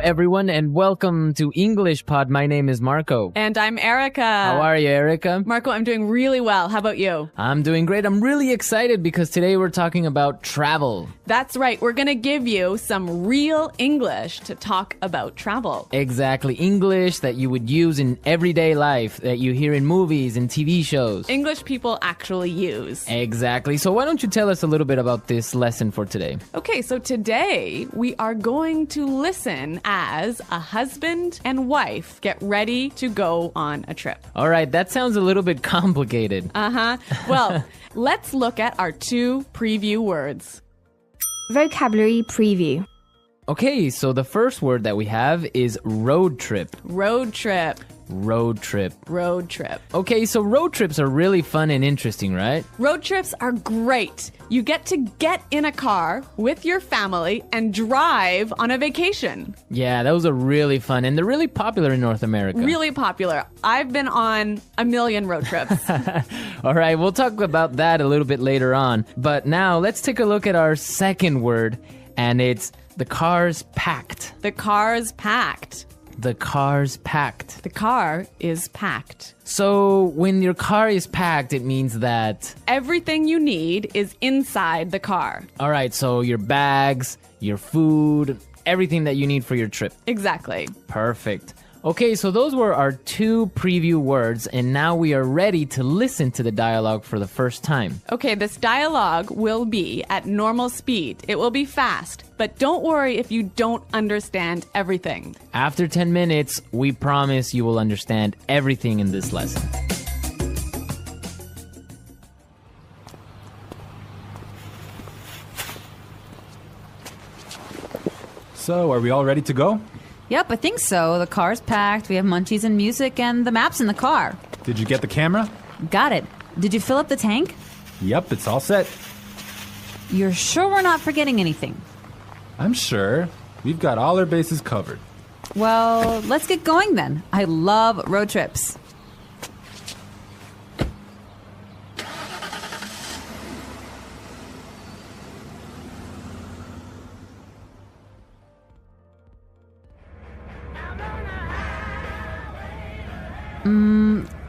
everyone, and welcome to English Pod. My name is Marco. And I'm Erica. How are you, Erica? Marco, I'm doing really well. How about you? I'm doing great. I'm really excited because today we're talking about travel. That's right. We're going to give you some real English to talk about travel. Exactly. English that you would use in everyday life, that you hear in movies and TV shows. English people actually use. Exactly. So why don't you tell us a little bit about this lesson for today? Okay, so today we are going to listen as a husband and wife get ready to go on a trip. All right, that sounds a little bit complicated. Well, let's look at our two preview words. Vocabulary preview. Okay, so the first word that we have is road trip. Road trip. Road trip. Road trip. Okay, so road trips are really fun and interesting, right? Road trips are great. You get to get in a car with your family and drive on a vacation. Yeah, those are really fun, and they're really popular in North America. Really popular. I've been on a million road trips. All right, we'll talk about that a little bit later on. But now, let's take a look at our second word, and it's the car's packed. The car's packed. The car's packed. The car is packed. So when your car is packed, it means that... everything you need is inside the car. All right, so your bags, your food, everything that you need for your trip. Exactly. Perfect. Okay, so those were our two preview words, and now we are ready to listen to the dialogue for the first time. Okay, this dialogue will be at normal speed. It will be fast, but don't worry if you don't understand everything. After 10 minutes, we promise you will understand everything in this lesson. So, are we all ready to go? Yep, I think so. The car's packed, we have munchies and music, and the map's in the car. Did you get the camera? Got it. Did you fill up the tank? Yep, it's all set. You're sure we're not forgetting anything? I'm sure. We've got all our bases covered. Well, let's get going then. I love road trips.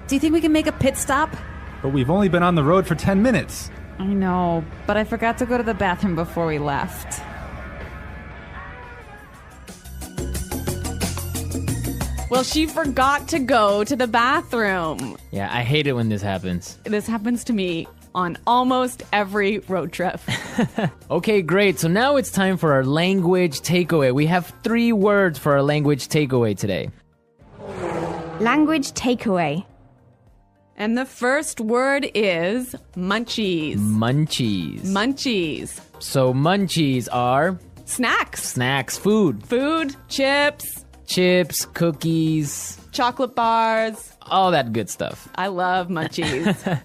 Do you think we can make a pit stop? But we've only been on the road for 10 minutes. I know, but I forgot to go to the bathroom before we left. Well, she forgot to go to the bathroom. Yeah, I hate it when this happens. This happens to me on almost every road trip. Okay, great. So now it's time for our language takeaway. We have 3 words for our language takeaway today. Language takeaway. And the first word is munchies. Munchies. Munchies. So munchies are Snacks. snacks, food, Food, chips, chips, cookies, chocolate bars. all that good stuff. I love munchies.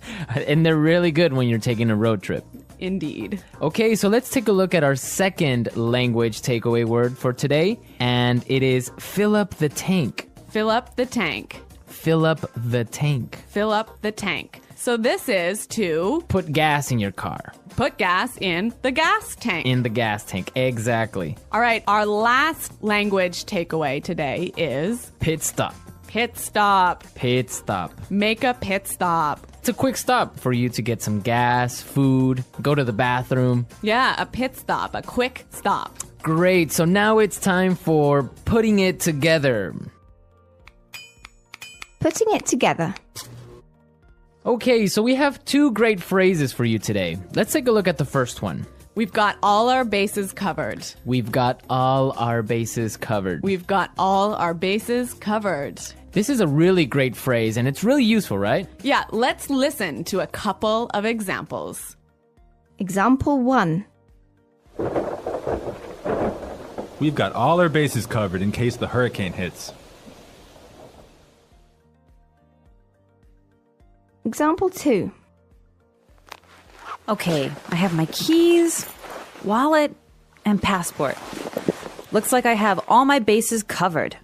And they're really good when you're taking a road trip. Indeed. Okay, so let's take a look at our second language takeaway word for today, and it is fill up the tank. Fill up the tank. Fill up the tank. Fill up the tank. So this is to Put gas in your car. put gas in the gas tank. In the gas tank. Exactly. All right, our last language takeaway today is Pit stop. pit stop. Pit stop. Make a pit stop. It's a quick stop for you to get some gas, food, go to the bathroom. Yeah, a pit stop, a quick stop. Great, so now it's time for putting it together. Putting it together. Okay, so we have 2 great phrases for you today. Let's take a look at the first one. We've got all our bases covered. We've got all our bases covered. We've got all our bases covered. This is a really great phrase, and it's really useful, right? Yeah, let's listen to a couple of examples. Example 1. We've got all our bases covered in case the hurricane hits. Example 2. Okay, I have my keys, wallet, and passport. Looks like I have all my bases covered.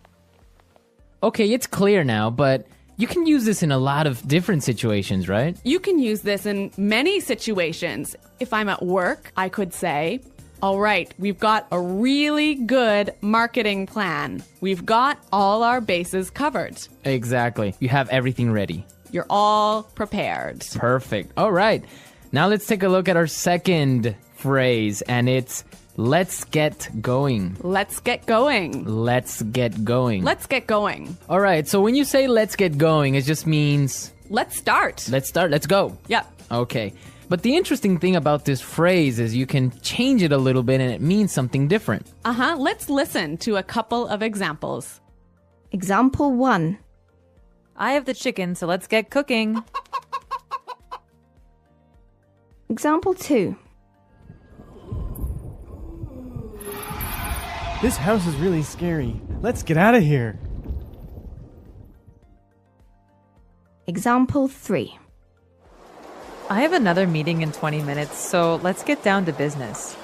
Okay, it's clear now, but you can use this in a lot of different situations, right? You can use this in many situations. If I'm at work, I could say, All right, we've got a really good marketing plan. We've got all our bases covered. Exactly. You have everything ready. You're all prepared. Perfect. All right. Now let's take a look at our second phrase, and it's let's get going. Let's get going. Let's get going. Let's get going. All right. So when you say let's get going, it just means Let's start. let's start. Let's go. Yep. Okay. But the interesting thing about this phrase is you can change it a little bit and it means something different. Let's listen to a couple of examples. Example 1. I have the chicken, so let's get cooking. Example 2. This house is really scary. Let's get out of here. Example 3. I have another meeting in 20 minutes, so let's get down to business.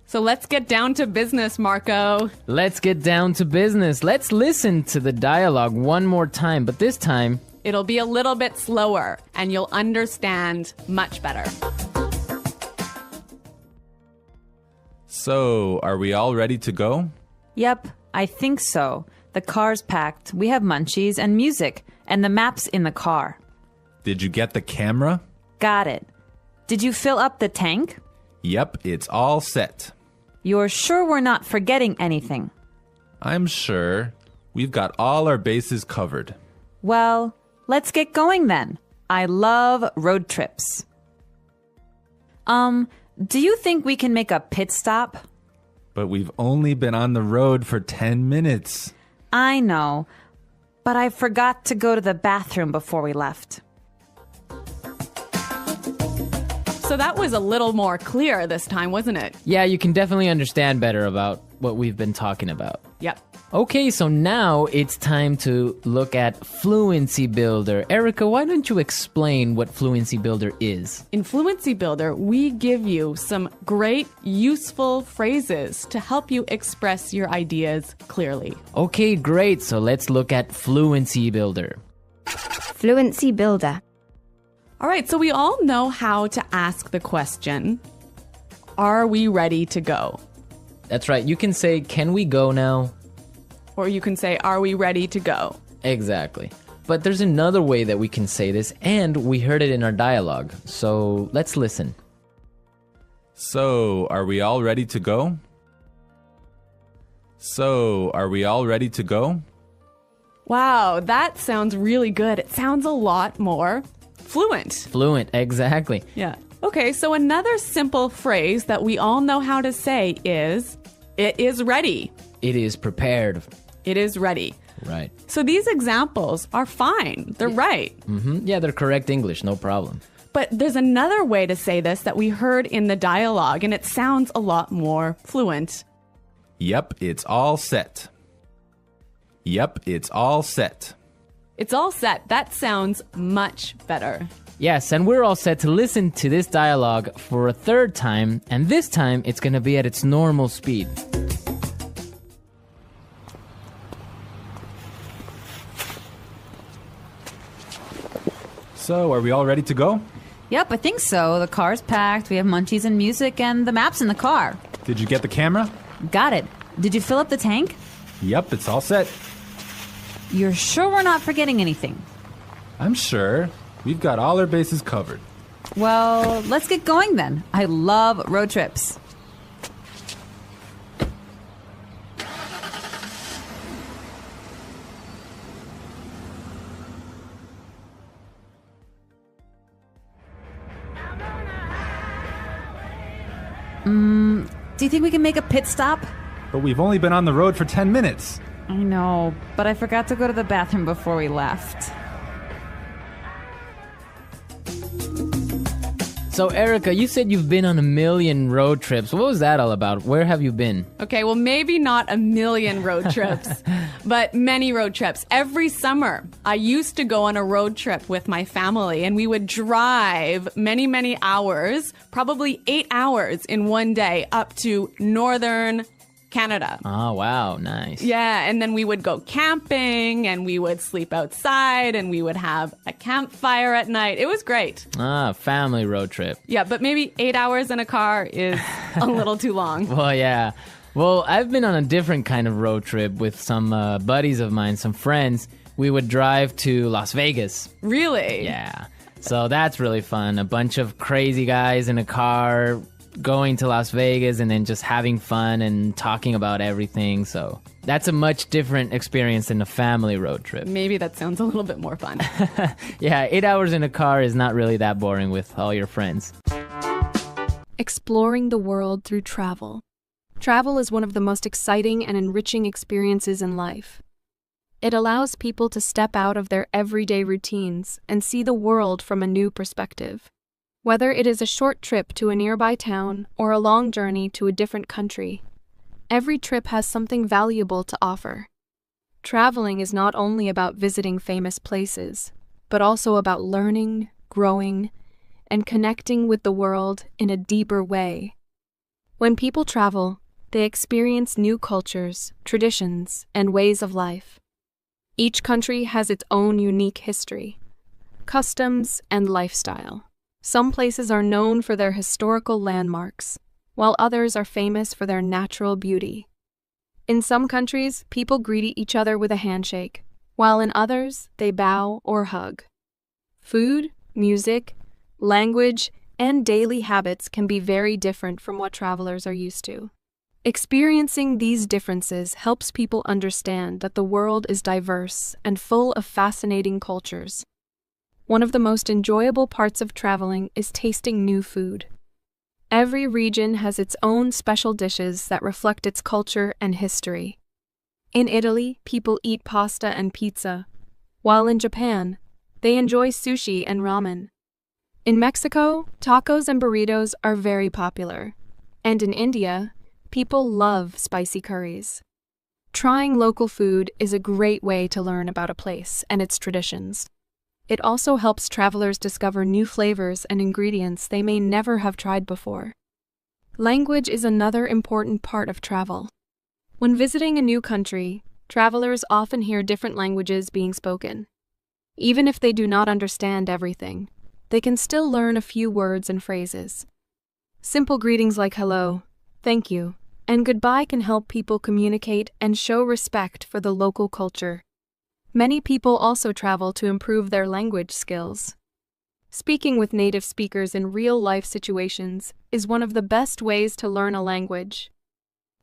So let's get down to business, Marco. Let's get down to business. Let's listen to the dialogue one more time, but this time, It'll be a little bit slower and you'll understand much better. So, are we all ready to go? Yep, I think so. The car's packed, we have munchies and music, and the map's in the car. Did you get the camera? Got it. Did you fill up the tank? Yep, it's all set. You're sure we're not forgetting anything? I'm sure. We've got all our bases covered. Well, let's get going then. I love road trips. Do you think we can make a pit stop? But we've only been on the road for 10 minutes. I know, but I forgot to go to the bathroom before we left. So that was a little more clear this time, wasn't it? yeah, you can definitely understand better about what we've been talking about. Yep. Okay, so now it's time to look at Fluency Builder. Erica, why don't you explain what Fluency Builder is? In Fluency Builder, we give you some great, useful phrases to help you express your ideas clearly. Okay, great. So let's look at Fluency Builder. Fluency Builder. All right, so we all know how to ask the question, are we ready to go? That's right. You can say, can we go now? Or you can say, are we ready to go? Exactly. But there's another way that we can say this, and we heard it in our dialogue. So let's listen. So, are we all ready to go? So, are we all ready to go? Wow, that sounds really good. It sounds a lot more fluent. Fluent, exactly. Yeah. Okay, so another simple phrase that we all know how to say is, it is ready. It is prepared. It is ready. Right. So these examples are fine. They're right. Yeah, they're correct English, no problem. But there's another way to say this that we heard in the dialogue, and it sounds a lot more fluent. Yep, it's all set. Yep, it's all set. It's all set. That sounds much better. Yes, and we're all set to listen to this dialogue for a third time, and this time it's going to be at its normal speed. So, are we all ready to go? Yep, I think so. The car's packed, we have munchies and music, and the map's in the car. Did you get the camera? Got it. Did you fill up the tank? Yep, it's all set. You're sure we're not forgetting anything? I'm sure. We've got all our bases covered. Well, let's get going then. I love road trips. Do you think we can make a pit stop? But we've only been on the road for 10 minutes. I know, but I forgot to go to the bathroom before we left. So, Erica, you said you've been on a million road trips. What was that all about? Where have you been? Okay, well, maybe not a million road trips, but many road trips. Every summer, I used to go on a road trip with my family, and we would drive many, many hours, probably 8 hours in one day, up to northern Canada. Oh, wow. Nice. Yeah, and then we would go camping and we would sleep outside and we would have a campfire at night. It was great. Family road trip. Yeah, but maybe 8 hours in a car is a little too long. Well, yeah. Well, I've been on a different kind of road trip with some buddies of mine, some friends. We would drive to Las Vegas. Really? Yeah. So that's really fun. A bunch of crazy guys in a car going to Las Vegas and then just having fun and talking about everything. So that's a much different experience than a family road trip. Maybe that sounds a little bit more fun. Yeah, 8 hours in a car is not really that boring with all your friends. Exploring the world through travel. Travel is one of the most exciting and enriching experiences in life. It allows people to step out of their everyday routines and see the world from a new perspective. Whether it is a short trip to a nearby town or a long journey to a different country, every trip has something valuable to offer. Traveling is not only about visiting famous places, but also about learning, growing, and connecting with the world in a deeper way. When people travel, they experience new cultures, traditions, and ways of life. Each country has its own unique history, customs, and lifestyle. Some places are known for their historical landmarks, while others are famous for their natural beauty. In some countries, people greet each other with a handshake, while in others, they bow or hug. Food, music, language, and daily habits can be very different from what travelers are used to. Experiencing these differences helps people understand that the world is diverse and full of fascinating cultures. One of the most enjoyable parts of traveling is tasting new food. Every region has its own special dishes that reflect its culture and history. In Italy, people eat pasta and pizza, while in Japan, they enjoy sushi and ramen. In Mexico, tacos and burritos are very popular, and in India, people love spicy curries. Trying local food is a great way to learn about a place and its traditions. It also helps travelers discover new flavors and ingredients they may never have tried before. Language is another important part of travel. When visiting a new country, travelers often hear different languages being spoken. Even if they do not understand everything, they can still learn a few words and phrases. Simple greetings like hello, thank you, and goodbye can help people communicate and show respect for the local culture. Many people also travel to improve their language skills. Speaking with native speakers in real-life situations is one of the best ways to learn a language.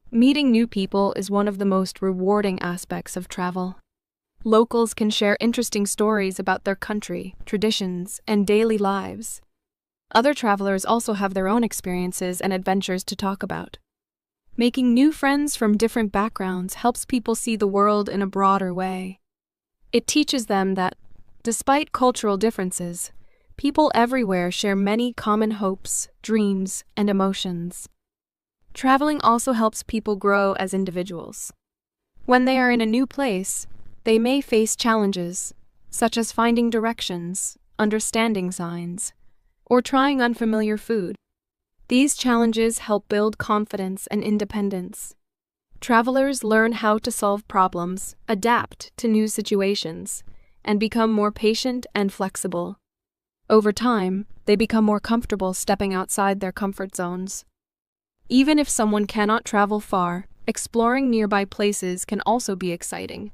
Meeting new people is one of the most rewarding aspects of travel. Locals can share interesting stories about their country, traditions, and daily lives. Other travelers also have their own experiences and adventures to talk about. Making new friends from different backgrounds helps people see the world in a broader way. It teaches them that, despite cultural differences, people everywhere share many common hopes, dreams, and emotions. Traveling also helps people grow as individuals. When they are in a new place, they may face challenges, such as finding directions, understanding signs, or trying unfamiliar food. These challenges help build confidence and independence. Travelers learn how to solve problems, adapt to new situations, and become more patient and flexible. Over time, they become more comfortable stepping outside their comfort zones. Even if someone cannot travel far, exploring nearby places can also be exciting.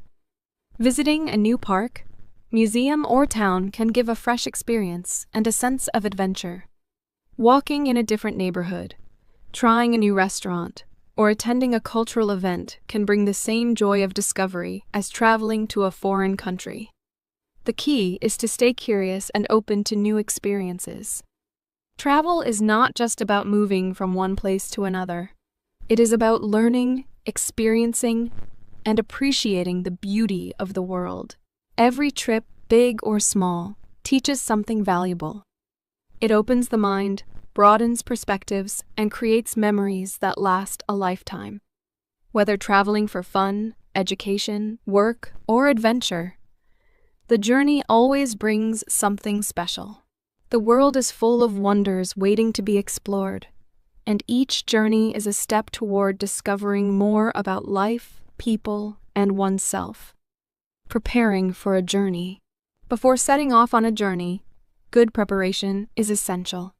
Visiting a new park, museum, or town can give a fresh experience and a sense of adventure. Walking in a different neighborhood, trying a new restaurant, or attending a cultural event can bring the same joy of discovery as traveling to a foreign country. The key is to stay curious and open to new experiences. Travel is not just about moving from one place to another. It is about learning, experiencing, and appreciating the beauty of the world. Every trip, big or small, teaches something valuable. It opens the mind, broadens perspectives, and creates memories that last a lifetime. Whether traveling for fun, education, work, or adventure, the journey always brings something special. The world is full of wonders waiting to be explored, and each journey is a step toward discovering more about life, people, and oneself. Preparing for a journey. Before setting off on a journey, good preparation is essential.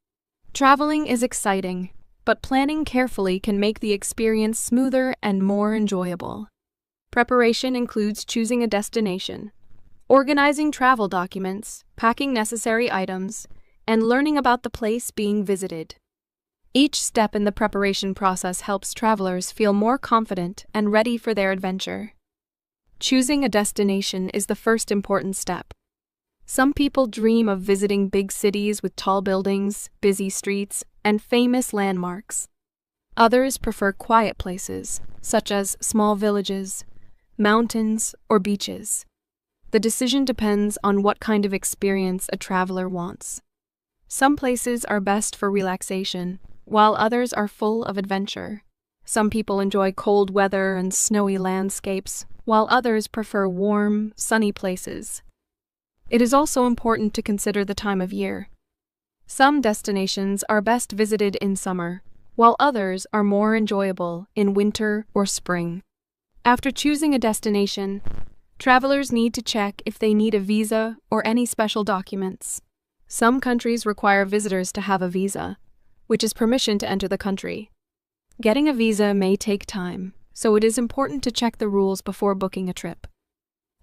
Traveling is exciting, but planning carefully can make the experience smoother and more enjoyable. Preparation includes choosing a destination, organizing travel documents, packing necessary items, and learning about the place being visited. Each step in the preparation process helps travelers feel more confident and ready for their adventure. Choosing a destination is the first important step. Some people dream of visiting big cities with tall buildings, busy streets, and famous landmarks. Others prefer quiet places, such as small villages, mountains, or beaches. The decision depends on what kind of experience a traveler wants. Some places are best for relaxation, while others are full of adventure. Some people enjoy cold weather and snowy landscapes, while others prefer warm, sunny places. It is also important to consider the time of year. Some destinations are best visited in summer, while others are more enjoyable in winter or spring. After choosing a destination, travelers need to check if they need a visa or any special documents. Some countries require visitors to have a visa, which is permission to enter the country. Getting a visa may take time, so it is important to check the rules before booking a trip.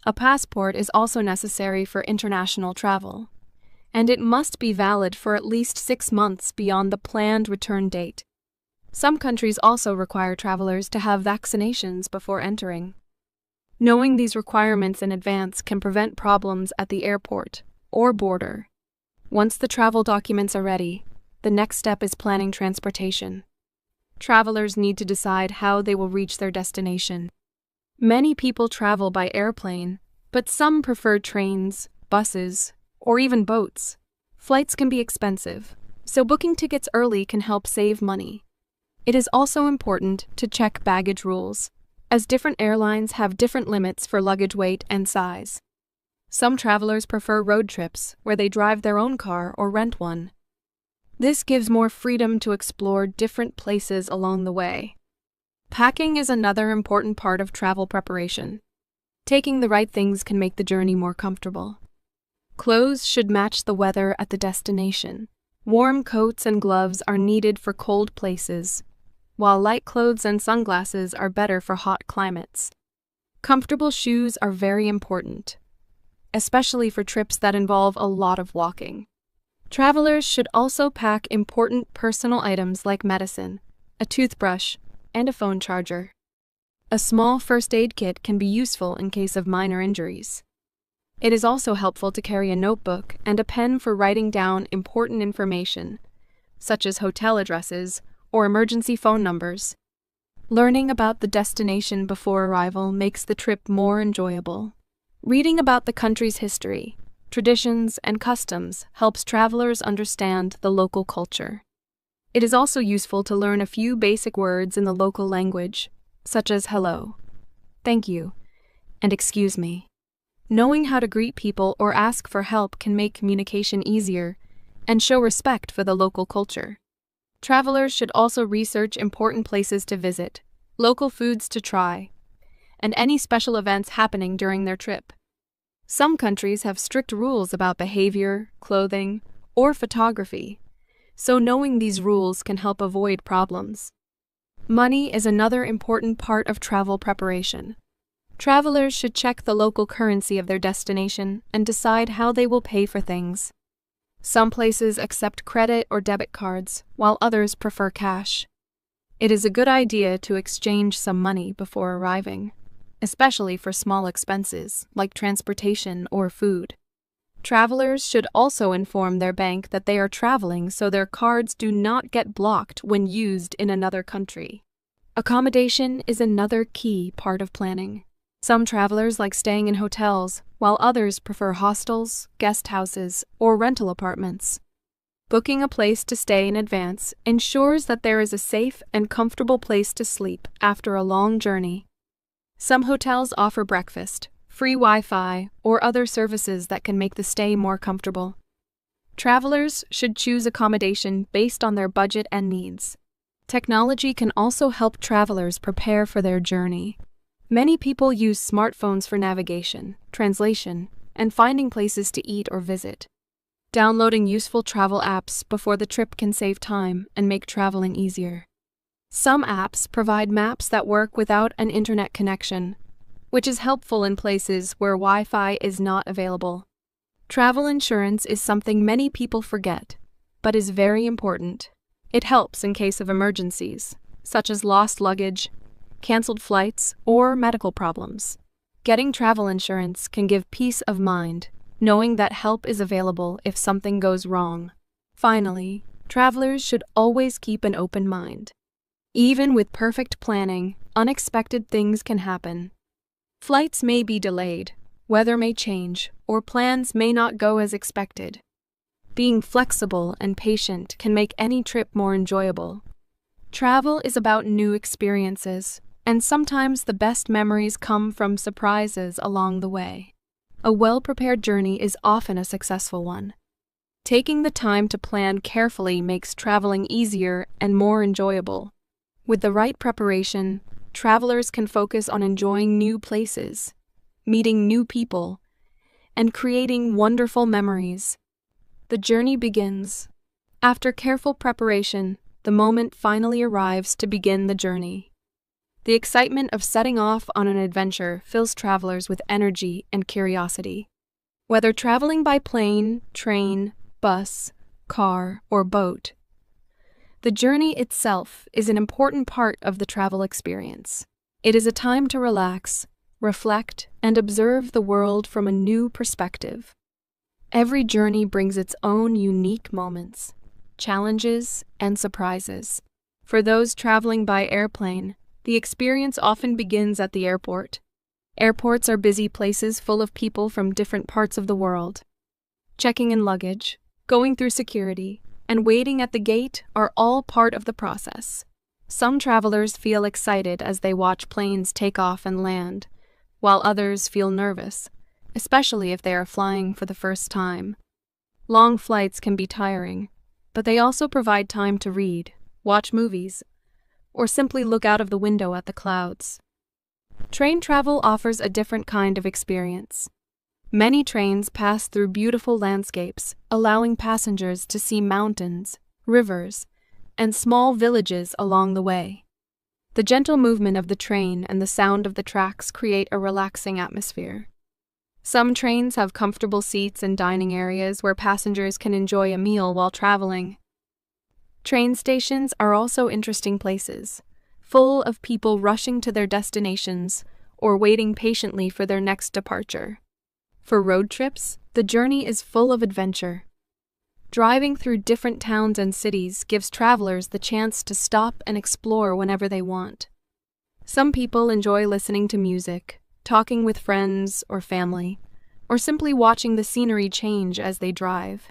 A passport is also necessary for international travel, and it must be valid for at least 6 months beyond the planned return date. Some countries also require travelers to have vaccinations before entering. Knowing these requirements in advance can prevent problems at the airport or border. Once the travel documents are ready, the next step is planning transportation. Travelers need to decide how they will reach their destination. Many people travel by airplane, but some prefer trains, buses, or even boats. Flights can be expensive, so booking tickets early can help save money. It is also important to check baggage rules, as different airlines have different limits for luggage weight and size. Some travelers prefer road trips, where they drive their own car or rent one. This gives more freedom to explore different places along the way. Packing is another important part of travel preparation. Taking the right things can make the journey more comfortable. Clothes should match the weather at the destination. Warm coats and gloves are needed for cold places, while light clothes and sunglasses are better for hot climates. Comfortable shoes are very important, especially for trips that involve a lot of walking. Travelers should also pack important personal items like medicine, a toothbrush, and a phone charger. A small first aid kit can be useful in case of minor injuries. It is also helpful to carry a notebook and a pen for writing down important information, such as hotel addresses or emergency phone numbers. Learning about the destination before arrival makes the trip more enjoyable. Reading about the country's history, traditions, and customs helps travelers understand the local culture. It is also useful to learn a few basic words in the local language, such as hello, thank you, and excuse me. Knowing how to greet people or ask for help can make communication easier and show respect for the local culture. Travelers should also research important places to visit, local foods to try, and any special events happening during their trip. Some countries have strict rules about behavior, clothing, or photography, so knowing these rules can help avoid problems. Money is another important part of travel preparation. Travelers should check the local currency of their destination and decide how they will pay for things. Some places accept credit or debit cards, while others prefer cash. It is a good idea to exchange some money before arriving, especially for small expenses like transportation or food. Travelers should also inform their bank that they are traveling so their cards do not get blocked when used in another country. Accommodation is another key part of planning. Some travelers like staying in hotels, while others prefer hostels, guest houses, or rental apartments. Booking a place to stay in advance ensures that there is a safe and comfortable place to sleep after a long journey. Some hotels offer breakfast, free Wi-Fi, or other services that can make the stay more comfortable. Travelers should choose accommodation based on their budget and needs. Technology can also help travelers prepare for their journey. Many people use smartphones for navigation, translation, and finding places to eat or visit. Downloading useful travel apps before the trip can save time and make traveling easier. Some apps provide maps that work without an internet connection, which is helpful in places where Wi-Fi is not available. Travel insurance is something many people forget, but is very important. It helps in case of emergencies, such as lost luggage, canceled flights, or medical problems. Getting travel insurance can give peace of mind, knowing that help is available if something goes wrong. Finally, travelers should always keep an open mind. Even with perfect planning, unexpected things can happen. Flights may be delayed, weather may change, or plans may not go as expected. Being flexible and patient can make any trip more enjoyable. Travel is about new experiences, and sometimes the best memories come from surprises along the way. A well-prepared journey is often a successful one. Taking the time to plan carefully makes traveling easier and more enjoyable. With the right preparation, travelers can focus on enjoying new places, meeting new people, and creating wonderful memories. The journey begins. After careful preparation, the moment finally arrives to begin the journey. The excitement of setting off on an adventure fills travelers with energy and curiosity. Whether traveling by plane, train, bus, car, or boat, the journey itself is an important part of the travel experience. It is a time to relax, reflect, and observe the world from a new perspective. Every journey brings its own unique moments, challenges, and surprises. For those traveling by airplane, the experience often begins at the airport. Airports are busy places full of people from different parts of the world. Checking in luggage, going through security, and waiting at the gate are all part of the process. Some travelers feel excited as they watch planes take off and land, while others feel nervous, especially if they are flying for the first time. Long flights can be tiring, but they also provide time to read, watch movies, or simply look out of the window at the clouds. Train travel offers a different kind of experience. Many trains pass through beautiful landscapes, allowing passengers to see mountains, rivers, and small villages along the way. The gentle movement of the train and the sound of the tracks create a relaxing atmosphere. Some trains have comfortable seats and dining areas where passengers can enjoy a meal while traveling. Train stations are also interesting places, full of people rushing to their destinations or waiting patiently for their next departure. For road trips, the journey is full of adventure. Driving through different towns and cities gives travelers the chance to stop and explore whenever they want. Some people enjoy listening to music, talking with friends or family, or simply watching the scenery change as they drive.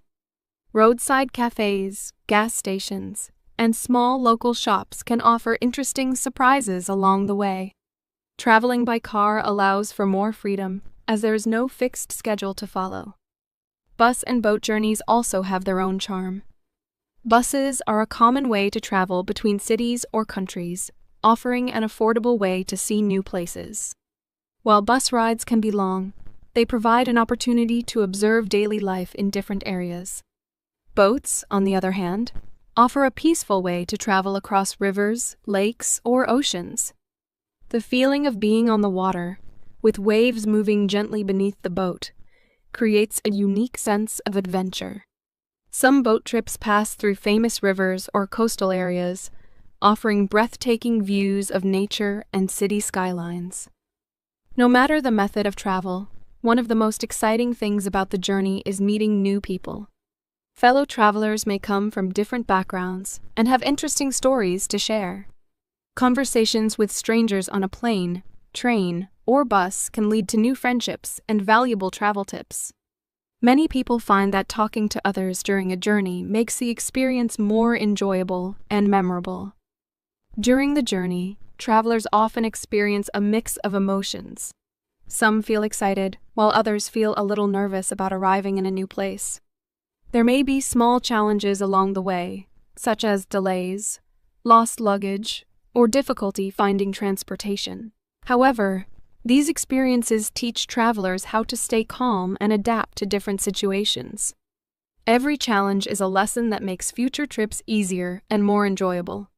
Roadside cafes, gas stations, and small local shops can offer interesting surprises along the way. Traveling by car allows for more freedom, as there is no fixed schedule to follow. Bus and boat journeys also have their own charm. Buses are a common way to travel between cities or countries, offering an affordable way to see new places. While bus rides can be long, they provide an opportunity to observe daily life in different areas. Boats, on the other hand, offer a peaceful way to travel across rivers, lakes, or oceans. The feeling of being on the water, with waves moving gently beneath the boat, creates a unique sense of adventure. Some boat trips pass through famous rivers or coastal areas, offering breathtaking views of nature and city skylines. No matter the method of travel, one of the most exciting things about the journey is meeting new people. Fellow travelers may come from different backgrounds and have interesting stories to share. Conversations with strangers on a plane, train, or bus can lead to new friendships and valuable travel tips. Many people find that talking to others during a journey makes the experience more enjoyable and memorable. During the journey, travelers often experience a mix of emotions. Some feel excited, while others feel a little nervous about arriving in a new place. There may be small challenges along the way, such as delays, lost luggage, or difficulty finding transportation. However, these experiences teach travelers how to stay calm and adapt to different situations. Every challenge is a lesson that makes future trips easier and more enjoyable.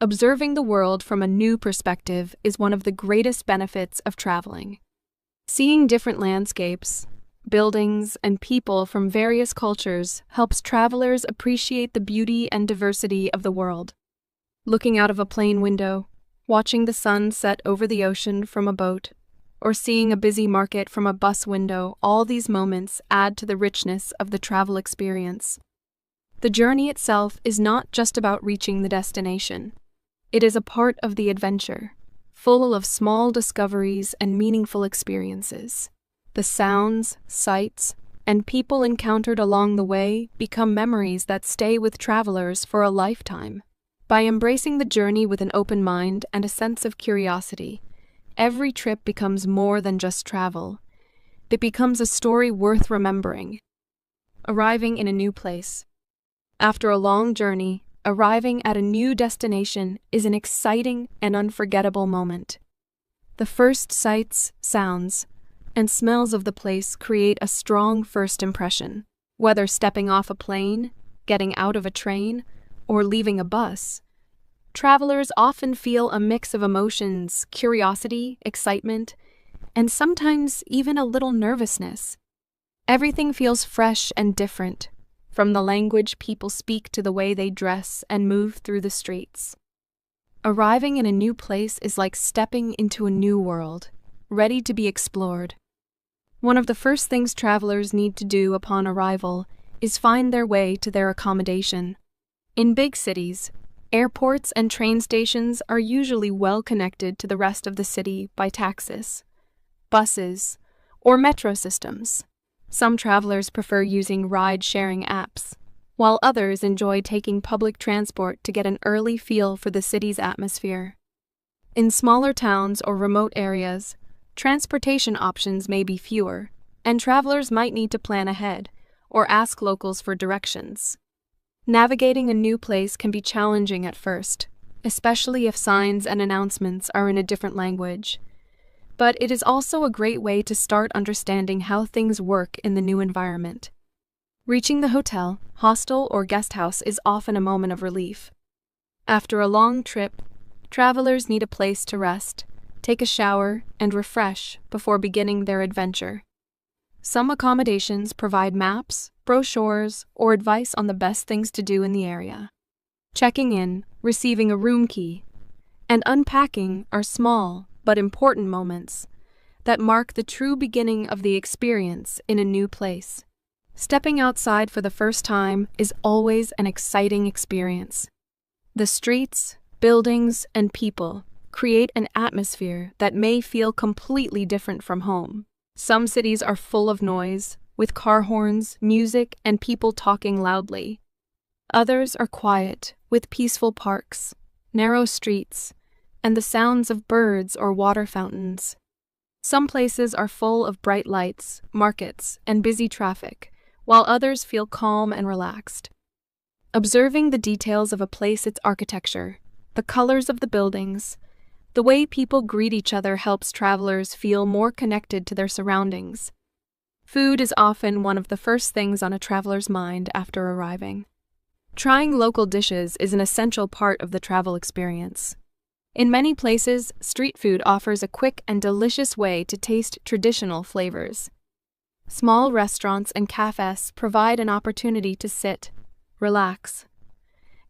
Observing the world from a new perspective is one of the greatest benefits of traveling. Seeing different landscapes, buildings, and people from various cultures helps travelers appreciate the beauty and diversity of the world. Looking out of a plane window, watching the sun set over the ocean from a boat, or seeing a busy market from a bus window, all these moments add to the richness of the travel experience. The journey itself is not just about reaching the destination. It is a part of the adventure, full of small discoveries and meaningful experiences. The sounds, sights, and people encountered along the way become memories that stay with travelers for a lifetime. By embracing the journey with an open mind and a sense of curiosity, every trip becomes more than just travel. It becomes a story worth remembering. Arriving in a new place. After a long journey, arriving at a new destination is an exciting and unforgettable moment. The first sights, sounds, and smells of the place create a strong first impression. Whether stepping off a plane, getting out of a train, or leaving a bus, travelers often feel a mix of emotions, curiosity, excitement, and sometimes even a little nervousness. Everything feels fresh and different, from the language people speak to the way they dress and move through the streets. Arriving in a new place is like stepping into a new world, ready to be explored. One of the first things travelers need to do upon arrival is find their way to their accommodation. In big cities, airports and train stations are usually well connected to the rest of the city by taxis, buses, or metro systems. Some travelers prefer using ride-sharing apps, while others enjoy taking public transport to get an early feel for the city's atmosphere. In smaller towns or remote areas, transportation options may be fewer, and travelers might need to plan ahead or ask locals for directions. Navigating a new place can be challenging at first, especially if signs and announcements are in a different language. But it is also a great way to start understanding how things work in the new environment. Reaching the hotel, hostel, or guest house is often a moment of relief. After a long trip, travelers need a place to rest, take a shower, and refresh before beginning their adventure. Some accommodations provide maps, brochures, or advice on the best things to do in the area. Checking in, receiving a room key, and unpacking are small but important moments that mark the true beginning of the experience in a new place. Stepping outside for the first time is always an exciting experience. The streets, buildings, and people create an atmosphere that may feel completely different from home. Some cities are full of noise, with car horns, music, and people talking loudly. Others are quiet, with peaceful parks, narrow streets, and the sounds of birds or water fountains. Some places are full of bright lights, markets, and busy traffic, while others feel calm and relaxed. Observing the details of a place, its architecture, the colors of the buildings, the way people greet each other helps travelers feel more connected to their surroundings. Food is often one of the first things on a traveler's mind after arriving. Trying local dishes is an essential part of the travel experience. In many places, street food offers a quick and delicious way to taste traditional flavors. Small restaurants and cafes provide an opportunity to sit, relax,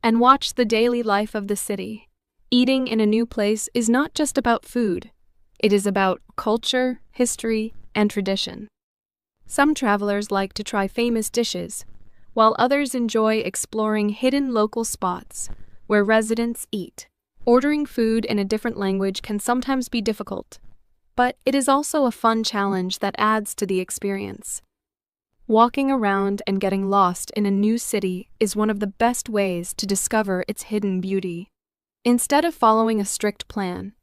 and watch the daily life of the city. Eating in a new place is not just about food. It is about culture, history, and tradition. Some travelers like to try famous dishes, while others enjoy exploring hidden local spots where residents eat. Ordering food in a different language can sometimes be difficult, but it is also a fun challenge that adds to the experience. Walking around and getting lost in a new city is one of the best ways to discover its hidden beauty. Instead of following a strict plan,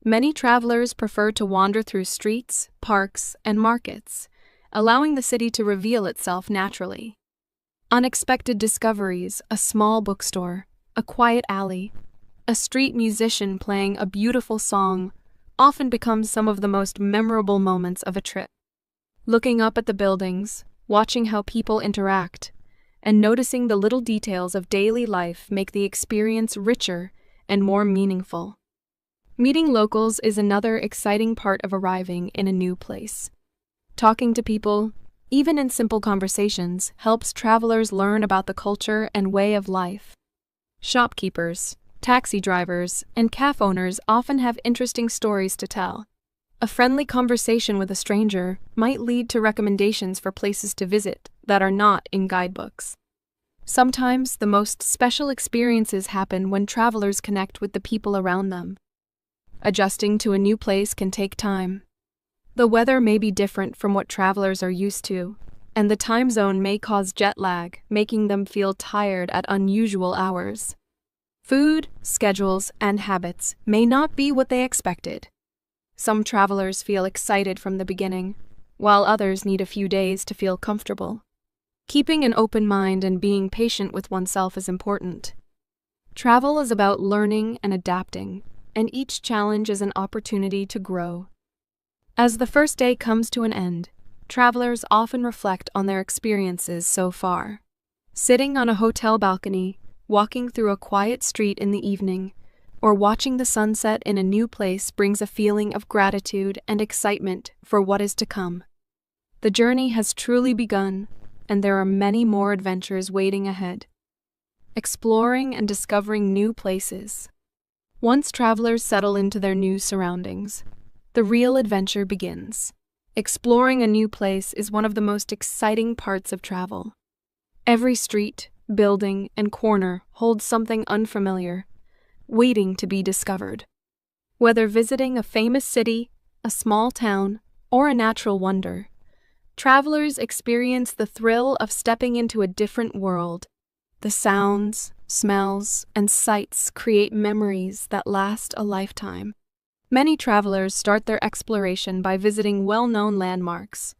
many travelers prefer to wander through streets, parks, and markets, allowing the city to reveal itself naturally. Unexpected discoveries, a small bookstore, a quiet alley, a street musician playing a beautiful song often becomes some of the most memorable moments of a trip. Looking up at the buildings, watching how people interact, and noticing the little details of daily life make the experience richer and more meaningful. Meeting locals is another exciting part of arriving in a new place. Talking to people, even in simple conversations, helps travelers learn about the culture and way of life. Shopkeepers, taxi drivers, and cafe owners often have interesting stories to tell. A friendly conversation with a stranger might lead to recommendations for places to visit that are not in guidebooks. Sometimes the most special experiences happen when travelers connect with the people around them. Adjusting to a new place can take time. The weather may be different from what travelers are used to, and the time zone may cause jet lag, making them feel tired at unusual hours. Food, schedules, and habits may not be what they expected. Some travelers feel excited from the beginning, while others need a few days to feel comfortable. Keeping an open mind and being patient with oneself is important. Travel is about learning and adapting, and each challenge is an opportunity to grow. As the first day comes to an end, travelers often reflect on their experiences so far. Sitting on a hotel balcony, walking through a quiet street in the evening, or watching the sunset in a new place brings a feeling of gratitude and excitement for what is to come. The journey has truly begun, and there are many more adventures waiting ahead. Exploring and discovering new places. Once travelers settle into their new surroundings, the real adventure begins. Exploring a new place is one of the most exciting parts of travel. Every street, building, and corner holds something unfamiliar, waiting to be discovered. Whether visiting a famous city, a small town, or a natural wonder, travelers experience the thrill of stepping into a different world. The sounds, smells, and sights create memories that last a lifetime. Many travelers start their exploration by visiting well-known landmarks.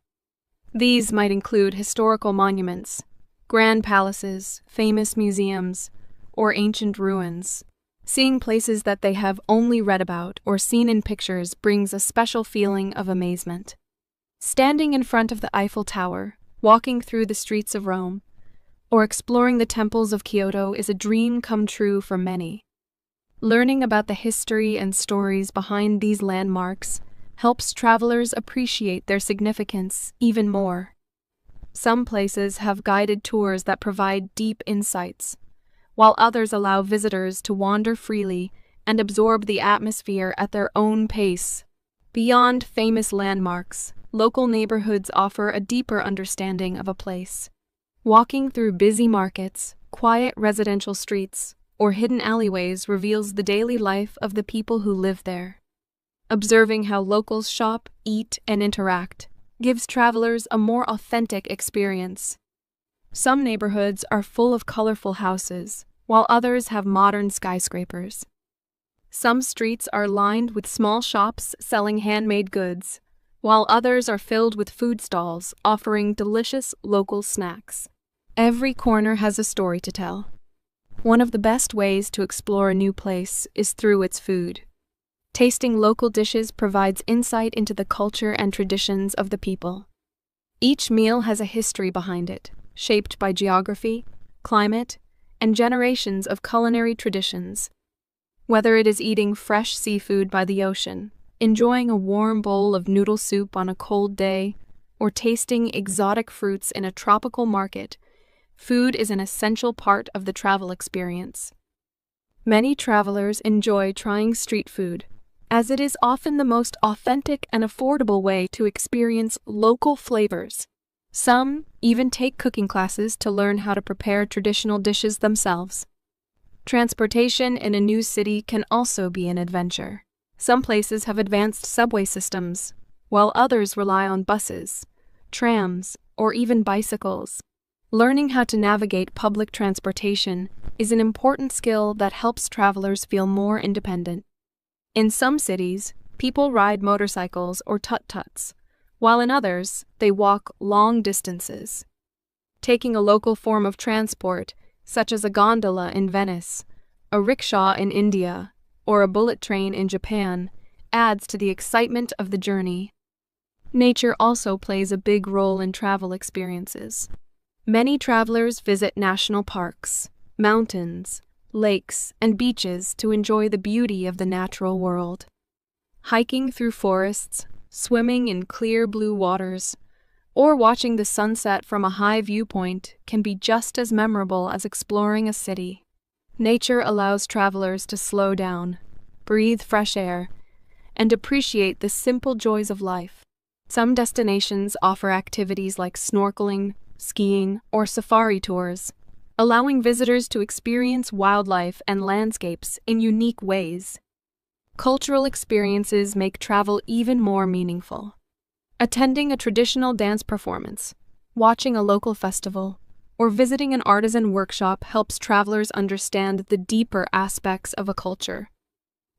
These might include historical monuments, grand palaces, famous museums, or ancient ruins. Seeing places that they have only read about or seen in pictures brings a special feeling of amazement. Standing in front of the Eiffel Tower, walking through the streets of Rome, or exploring the temples of Kyoto is a dream come true for many. Learning about the history and stories behind these landmarks helps travelers appreciate their significance even more. Some places have guided tours that provide deep insights, while others allow visitors to wander freely and absorb the atmosphere at their own pace. Beyond famous landmarks, local neighborhoods offer a deeper understanding of a place. Walking through busy markets, quiet residential streets, or hidden alleyways reveals the daily life of the people who live there. Observing how locals shop, eat, and interact gives travelers a more authentic experience. Some neighborhoods are full of colorful houses, while others have modern skyscrapers. Some streets are lined with small shops selling handmade goods, while others are filled with food stalls offering delicious local snacks. Every corner has a story to tell. One of the best ways to explore a new place is through its food. Tasting local dishes provides insight into the culture and traditions of the people. Each meal has a history behind it, shaped by geography, climate, and generations of culinary traditions. Whether it is eating fresh seafood by the ocean, enjoying a warm bowl of noodle soup on a cold day, or tasting exotic fruits in a tropical market, food is an essential part of the travel experience. Many travelers enjoy trying street food, as it is often the most authentic and affordable way to experience local flavors. Some even take cooking classes to learn how to prepare traditional dishes themselves. Transportation in a new city can also be an adventure. Some places have advanced subway systems, while others rely on buses, trams, or even bicycles. Learning how to navigate public transportation is an important skill that helps travelers feel more independent. In some cities, people ride motorcycles or tut-tuts, while in others, they walk long distances. Taking a local form of transport, such as a gondola in Venice, a rickshaw in India, or a bullet train in Japan adds to the excitement of the journey. Nature also plays a big role in travel experiences. Many travelers visit national parks, mountains, lakes, and beaches to enjoy the beauty of the natural world. Hiking through forests, swimming in clear blue waters, or watching the sunset from a high viewpoint can be just as memorable as exploring a city. Nature allows travelers to slow down, breathe fresh air, and appreciate the simple joys of life. Some destinations offer activities like snorkeling, skiing, or safari tours, allowing visitors to experience wildlife and landscapes in unique ways. Cultural experiences make travel even more meaningful. Attending a traditional dance performance, watching a local festival, or visiting an artisan workshop helps travelers understand the deeper aspects of a culture.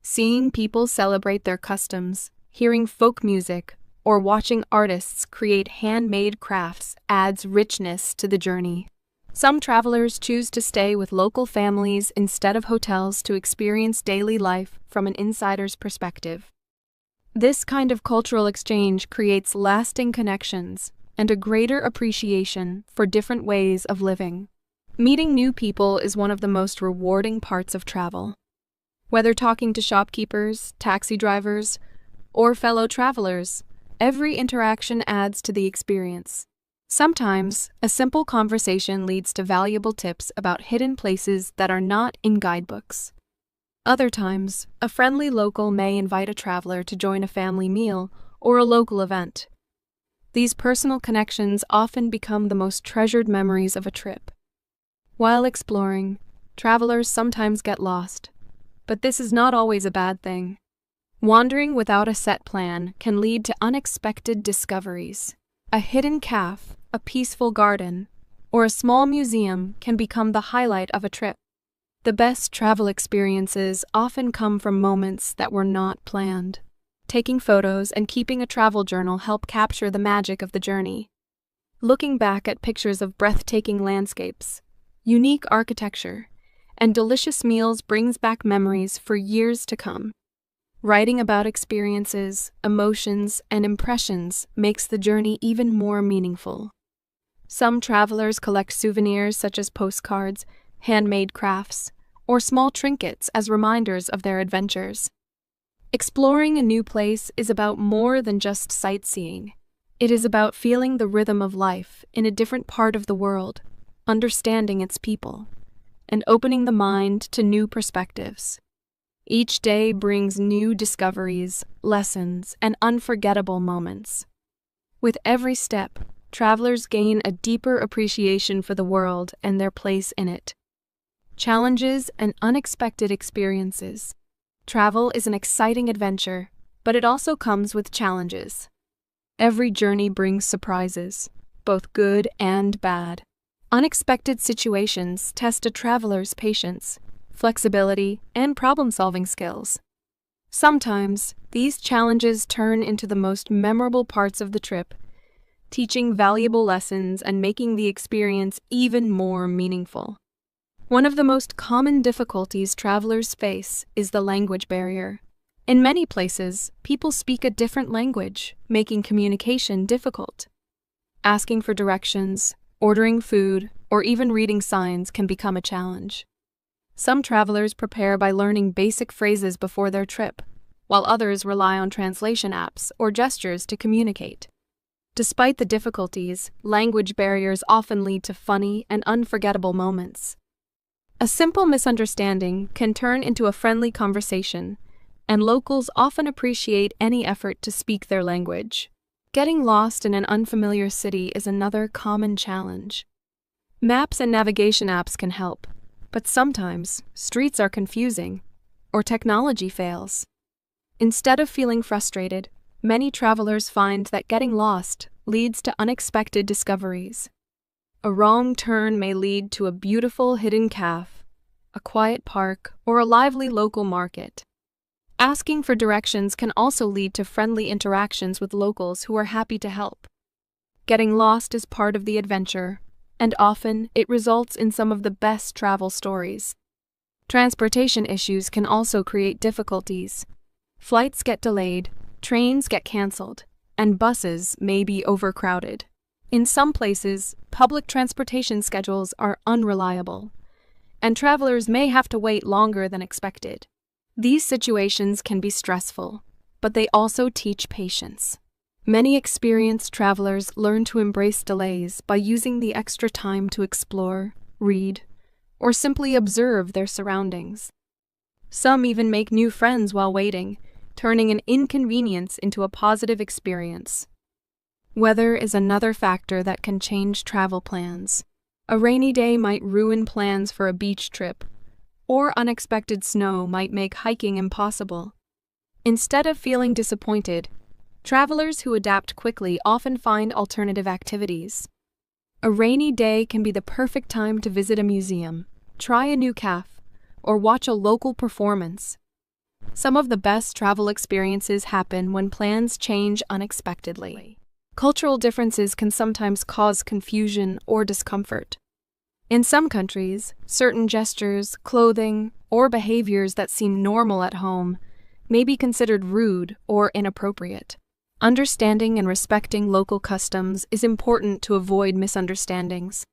Seeing people celebrate their customs, hearing folk music, or watching artists create handmade crafts adds richness to the journey. Some travelers choose to stay with local families instead of hotels to experience daily life from an insider's perspective. This kind of cultural exchange creates lasting connections and a greater appreciation for different ways of living. Meeting new people is one of the most rewarding parts of travel. Whether talking to shopkeepers, taxi drivers, or fellow travelers, every interaction adds to the experience. Sometimes, a simple conversation leads to valuable tips about hidden places that are not in guidebooks. Other times, a friendly local may invite a traveler to join a family meal or a local event. These personal connections often become the most treasured memories of a trip. While exploring, travelers sometimes get lost, but this is not always a bad thing. Wandering without a set plan can lead to unexpected discoveries. A hidden cafe, a peaceful garden, or a small museum can become the highlight of a trip. The best travel experiences often come from moments that were not planned. Taking photos and keeping a travel journal help capture the magic of the journey. Looking back at pictures of breathtaking landscapes, unique architecture, and delicious meals brings back memories for years to come. Writing about experiences, emotions, and impressions makes the journey even more meaningful. Some travelers collect souvenirs such as postcards, handmade crafts, or small trinkets as reminders of their adventures. Exploring a new place is about more than just sightseeing. It is about feeling the rhythm of life in a different part of the world, understanding its people, and opening the mind to new perspectives. Each day brings new discoveries, lessons, and unforgettable moments. With every step, travelers gain a deeper appreciation for the world and their place in it. Challenges and unexpected experiences. Travel is an exciting adventure, but it also comes with challenges. Every journey brings surprises, both good and bad. Unexpected situations test a traveler's patience, flexibility, and problem-solving skills. Sometimes, these challenges turn into the most memorable parts of the trip, teaching valuable lessons and making the experience even more meaningful. One of the most common difficulties travelers face is the language barrier. In many places, people speak a different language, making communication difficult. Asking for directions, ordering food, or even reading signs can become a challenge. Some travelers prepare by learning basic phrases before their trip, while others rely on translation apps or gestures to communicate. Despite the difficulties, language barriers often lead to funny and unforgettable moments. A simple misunderstanding can turn into a friendly conversation, and locals often appreciate any effort to speak their language. Getting lost in an unfamiliar city is another common challenge. Maps and navigation apps can help, but sometimes streets are confusing or technology fails. Instead of feeling frustrated, many travelers find that getting lost leads to unexpected discoveries. A wrong turn may lead to a beautiful hidden cafe, a quiet park, or a lively local market. Asking for directions can also lead to friendly interactions with locals who are happy to help. Getting lost is part of the adventure, and often it results in some of the best travel stories. Transportation issues can also create difficulties. Flights get delayed, trains get cancelled, and buses may be overcrowded. In some places, public transportation schedules are unreliable, and travelers may have to wait longer than expected. These situations can be stressful, but they also teach patience. Many experienced travelers learn to embrace delays by using the extra time to explore, read, or simply observe their surroundings. Some even make new friends while waiting, turning an inconvenience into a positive experience. Weather is another factor that can change travel plans. A rainy day might ruin plans for a beach trip, or unexpected snow might make hiking impossible. Instead of feeling disappointed, travelers who adapt quickly often find alternative activities. A rainy day can be the perfect time to visit a museum, try a new cafe, or watch a local performance. Some of the best travel experiences happen when plans change unexpectedly. Cultural differences can sometimes cause confusion or discomfort. In some countries, certain gestures, clothing, or behaviors that seem normal at home may be considered rude or inappropriate. Understanding and respecting local customs is important to avoid misunderstandings.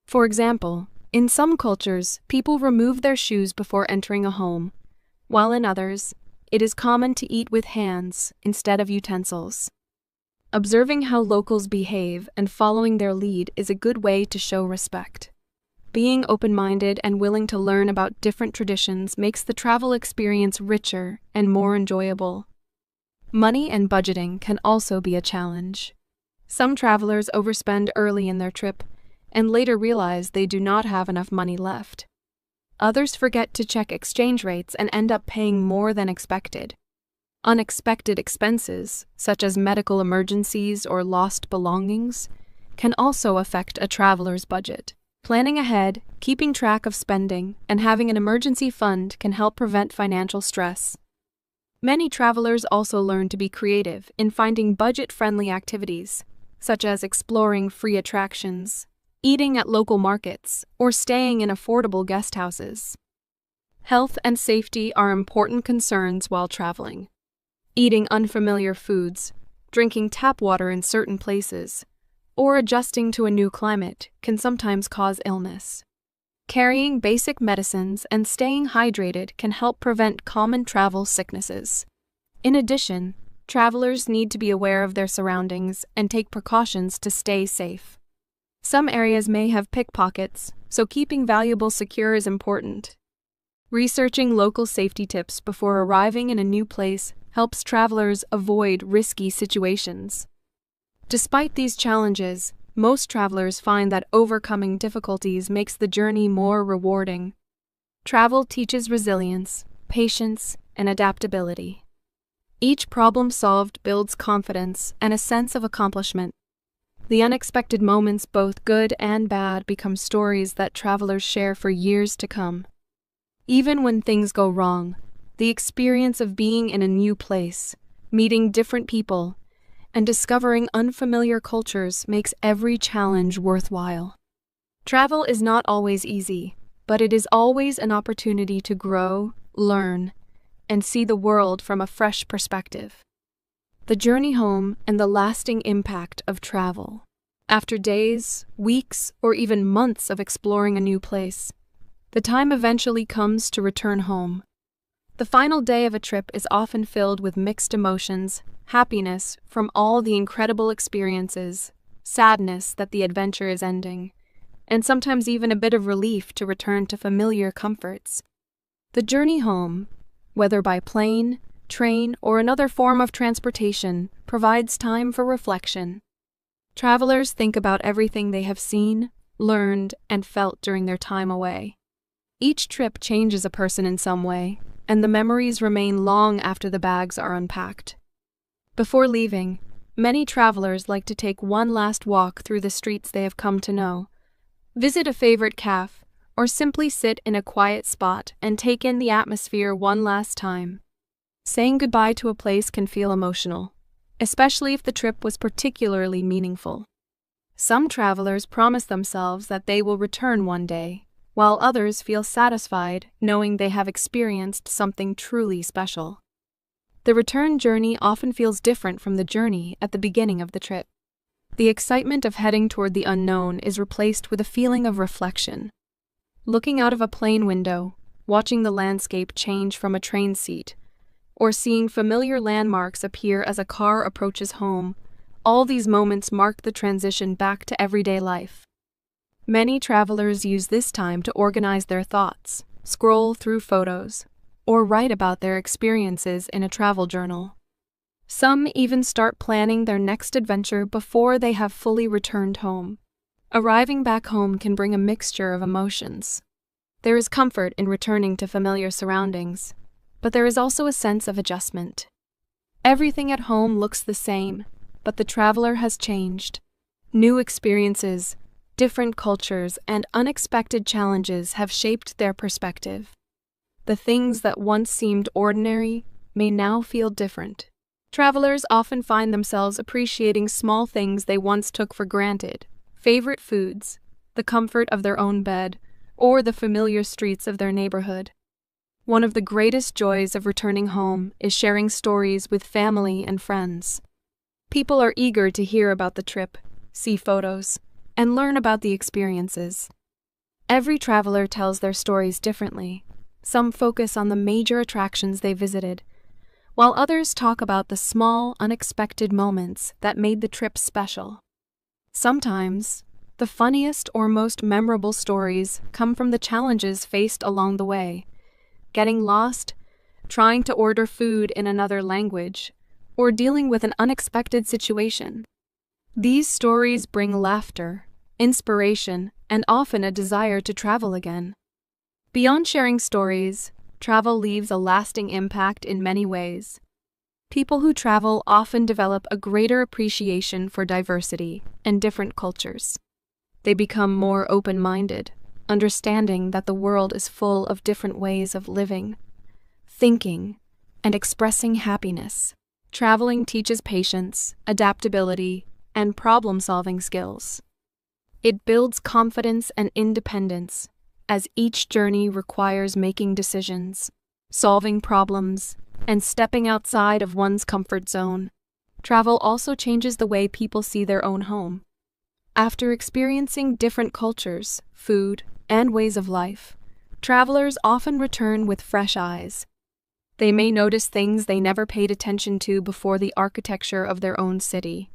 For example, in some cultures, people remove their shoes before entering a home, while in others, it is common to eat with hands instead of utensils. Observing how locals behave and following their lead is a good way to show respect. Being open-minded and willing to learn about different traditions makes the travel experience richer and more enjoyable. Money and budgeting can also be a challenge. Some travelers overspend early in their trip and later realize they do not have enough money left. Others forget to check exchange rates and end up paying more than expected. Unexpected expenses, such as medical emergencies or lost belongings, can also affect a traveler's budget. Planning ahead, keeping track of spending, and having an emergency fund can help prevent financial stress. Many travelers also learn to be creative in finding budget-friendly activities, such as exploring free attractions, eating at local markets, or staying in affordable guest houses. Health and safety are important concerns while traveling. Eating unfamiliar foods, drinking tap water in certain places, or adjusting to a new climate can sometimes cause illness. Carrying basic medicines and staying hydrated can help prevent common travel sicknesses. In addition, travelers need to be aware of their surroundings and take precautions to stay safe. Some areas may have pickpockets, so keeping valuables secure is important. Researching local safety tips before arriving in a new place helps travelers avoid risky situations. Despite these challenges, most travelers find that overcoming difficulties makes the journey more rewarding. Travel teaches resilience, patience, and adaptability. Each problem solved builds confidence and a sense of accomplishment. The unexpected moments, both good and bad, become stories that travelers share for years to come. Even when things go wrong, the experience of being in a new place, meeting different people, and discovering unfamiliar cultures makes every challenge worthwhile. Travel is not always easy, but it is always an opportunity to grow, learn, and see the world from a fresh perspective. The journey home and the lasting impact of travel. After days, weeks, or even months of exploring a new place, the time eventually comes to return home. The final day of a trip is often filled with mixed emotions, happiness from all the incredible experiences, sadness that the adventure is ending, and sometimes even a bit of relief to return to familiar comforts. The journey home, whether by plane, train, or another form of transportation, provides time for reflection. Travelers think about everything they have seen, learned, and felt during their time away. Each trip changes a person in some way, and the memories remain long after the bags are unpacked. Before leaving, many travelers like to take one last walk through the streets they have come to know, visit a favorite cafe, or simply sit in a quiet spot and take in the atmosphere one last time. Saying goodbye to a place can feel emotional, especially if the trip was particularly meaningful. Some travelers promise themselves that they will return one day, while others feel satisfied knowing they have experienced something truly special. The return journey often feels different from the journey at the beginning of the trip. The excitement of heading toward the unknown is replaced with a feeling of reflection. Looking out of a plane window, watching the landscape change from a train seat, or seeing familiar landmarks appear as a car approaches home, all these moments mark the transition back to everyday life. Many travelers use this time to organize their thoughts, scroll through photos, or write about their experiences in a travel journal. Some even start planning their next adventure before they have fully returned home. Arriving back home can bring a mixture of emotions. There is comfort in returning to familiar surroundings, but there is also a sense of adjustment. Everything at home looks the same, but the traveler has changed. New experiences, different cultures, and unexpected challenges have shaped their perspective. The things that once seemed ordinary may now feel different. Travelers often find themselves appreciating small things they once took for granted: favorite foods, the comfort of their own bed, or the familiar streets of their neighborhood. One of the greatest joys of returning home is sharing stories with family and friends. People are eager to hear about the trip, see photos, and learn about the experiences. Every traveler tells their stories differently. Some focus on the major attractions they visited, while others talk about the small, unexpected moments that made the trip special. Sometimes, the funniest or most memorable stories come from the challenges faced along the way: getting lost, trying to order food in another language, or dealing with an unexpected situation. These stories bring laughter, inspiration, and often a desire to travel again. Beyond sharing stories, travel leaves a lasting impact in many ways. People who travel often develop a greater appreciation for diversity and different cultures. They become more open-minded, understanding that the world is full of different ways of living, thinking, and expressing happiness. Traveling teaches patience, adaptability, and problem-solving skills. It builds confidence and independence, as each journey requires making decisions, solving problems, and stepping outside of one's comfort zone. Travel also changes the way people see their own home. After experiencing different cultures, food, and ways of life, travelers often return with fresh eyes. They may notice things they never paid attention to before: the architecture of their own city,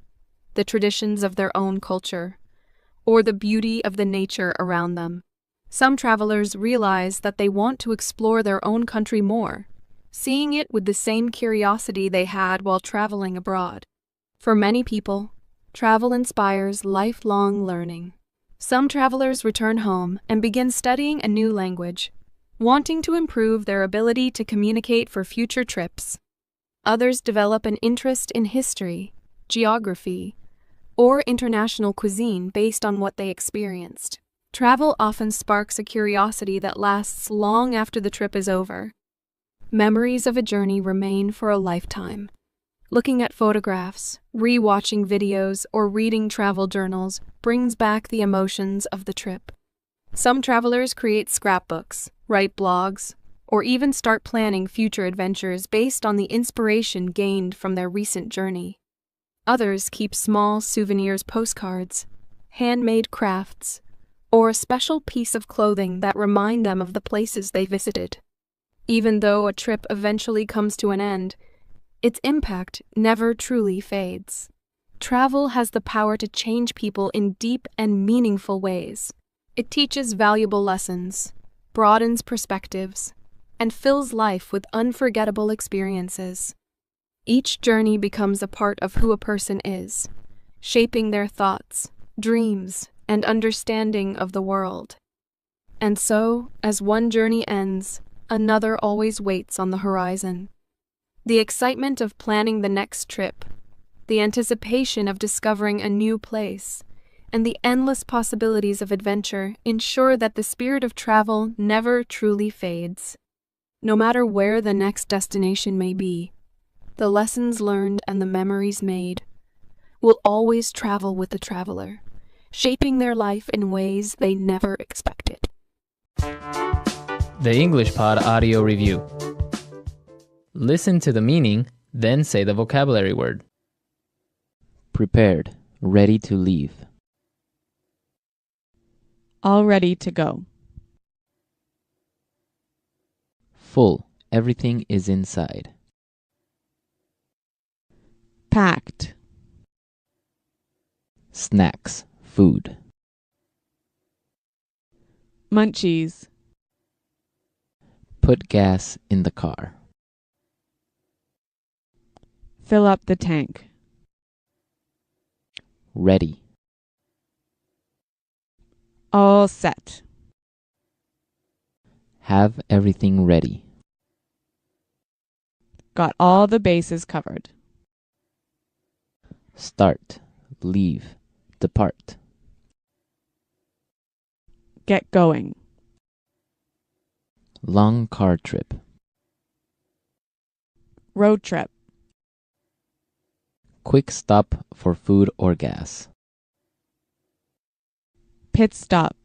the traditions of their own culture, or the beauty of the nature around them. Some travelers realize that they want to explore their own country more, seeing it with the same curiosity they had while traveling abroad. For many people, travel inspires lifelong learning. Some travelers return home and begin studying a new language, wanting to improve their ability to communicate for future trips. Others develop an interest in history, geography, or international cuisine based on what they experienced. Travel often sparks a curiosity that lasts long after the trip is over. Memories of a journey remain for a lifetime. Looking at photographs, re-watching videos, or reading travel journals brings back the emotions of the trip. Some travelers create scrapbooks, write blogs, or even start planning future adventures based on the inspiration gained from their recent journey. Others keep small souvenirs, postcards, handmade crafts, or a special piece of clothing that remind them of the places they visited. Even though a trip eventually comes to an end, its impact never truly fades. Travel has the power to change people in deep and meaningful ways. It teaches valuable lessons, broadens perspectives, and fills life with unforgettable experiences. Each journey becomes a part of who a person is, shaping their thoughts, dreams, and understanding of the world. And so, as one journey ends, another always waits on the horizon. The excitement of planning the next trip, the anticipation of discovering a new place, and the endless possibilities of adventure ensure that the spirit of travel never truly fades. No matter where the next destination may be, the lessons learned and the memories made will always travel with the traveler, shaping their life in ways they never expected. The English Pod Audio Review. Listen to the meaning, then say the vocabulary word. Prepared, ready to leave. All ready to go. Full, everything is inside. Packed. Snacks, food. Munchies. Put gas in the car. Fill up the tank. Ready. All set. Have everything ready. Got all the bases covered. Start, leave, depart. Get going. Long car trip. Road trip. Quick stop for food or gas. Pit stop.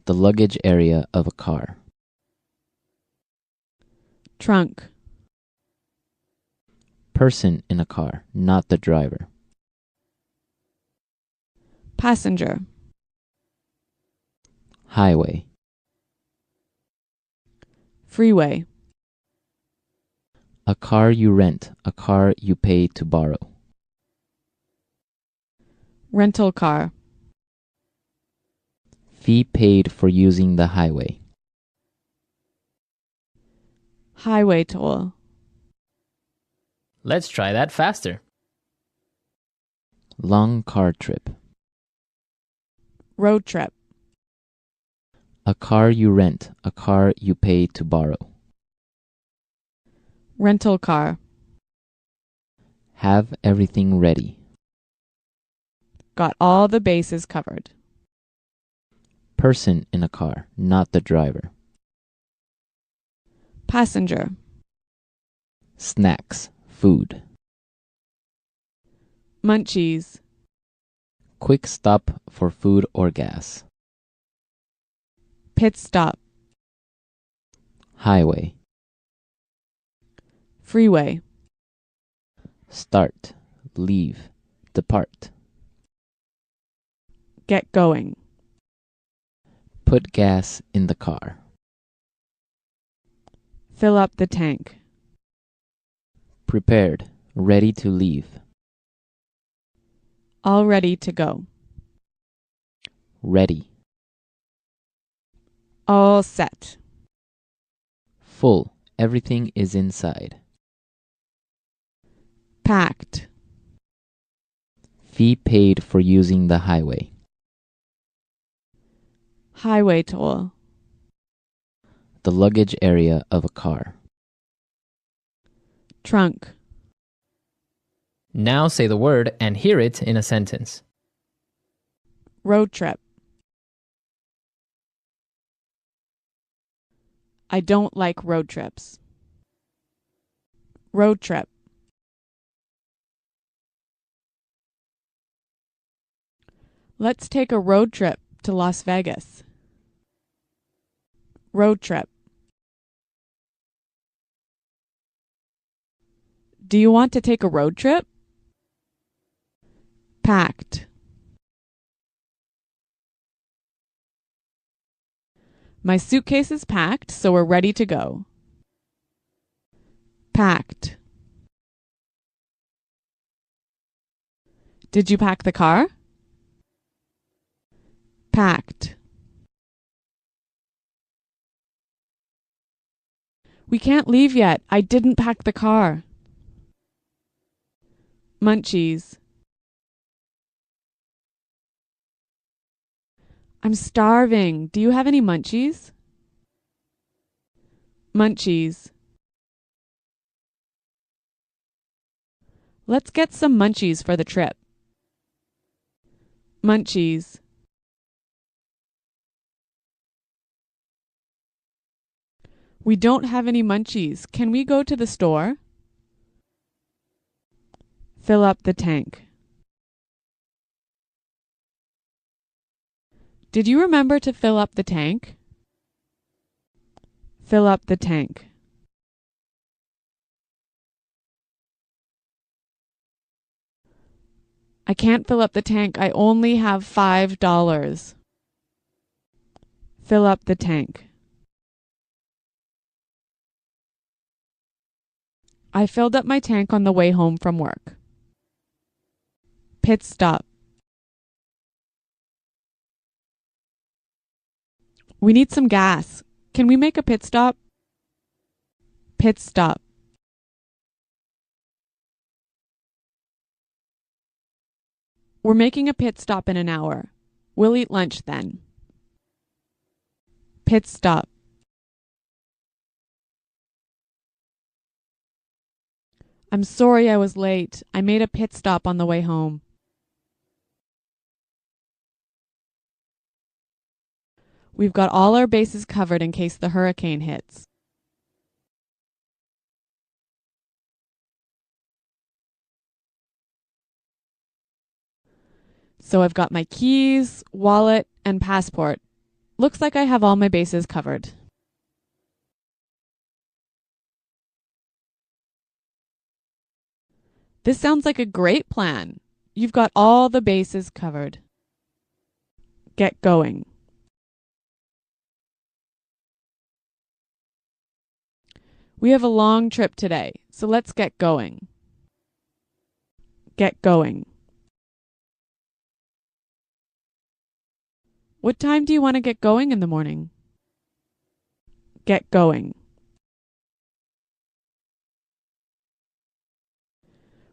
The luggage area of a car. Trunk. Person in a car, not the driver. Passenger. Highway. Freeway. A car you rent, a car you pay to borrow. Rental car. Fee paid for using the highway. Highway toll. Let's try that faster. Long car trip. Road trip. A car you rent, a car you pay to borrow. Rental car. Have everything ready. Got all the bases covered. Person in a car, not the driver. Passenger. Snacks, food. Munchies. Quick stop for food or gas. Pit stop. Highway. Freeway. Start, leave, depart. Get going. Put gas in the car. Fill up the tank. Prepared, ready to leave. All ready to go. Ready. All set. Full, everything is inside. Packed. Fee paid for using the highway. Highway toll. The luggage area of a car. Trunk. Now say the word and hear it in a sentence. Road trip. I don't like road trips. Road trip. Let's take a road trip to Las Vegas. Road trip. Do you want to take a road trip? Packed. My suitcase is packed, so we're ready to go. Packed. Did you pack the car? Packed. We can't leave yet. I didn't pack the car. Munchies. I'm starving. Do you have any munchies? Munchies. Let's get some munchies for the trip. Munchies. We don't have any munchies. Can we go to the store? Fill up the tank. Did you remember to fill up the tank? Fill up the tank. I can't fill up the tank. I only have $5. Fill up the tank. I filled up my tank on the way home from work. Pit stop. We need some gas. Can we make a pit stop? Pit stop. We're making a pit stop in an hour. We'll eat lunch then. Pit stop. I'm sorry I was late. I made a pit stop on the way home. We've got all our bases covered in case the hurricane hits. So I've got my keys, wallet, and passport. Looks like I have all my bases covered. This sounds like a great plan. You've got all the bases covered. Get going. We have a long trip today, so let's get going. Get going. What time do you want to get going in the morning? Get going.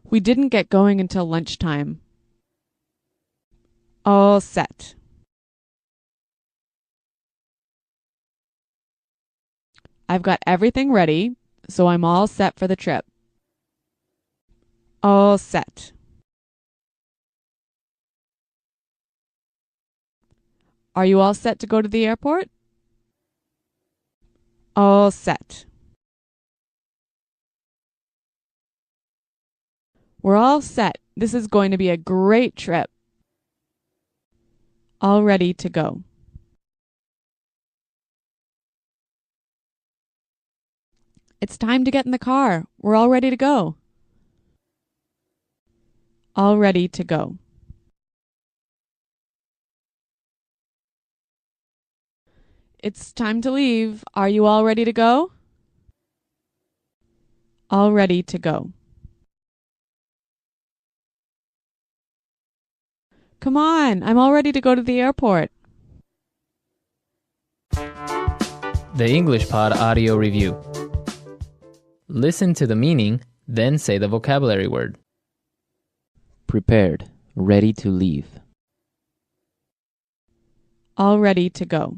We didn't get going until lunchtime. All set. I've got everything ready, so I'm all set for the trip. All set. Are you all set to go to the airport? All set. We're all set. This is going to be a great trip. All ready to go. It's time to get in the car. We're all ready to go. All ready to go. It's time to leave. Are you all ready to go? All ready to go. Come on, I'm all ready to go to the airport. The English Pod Audio Review. Listen to the meaning, then say the vocabulary word. Prepared. Ready to leave. All ready to go.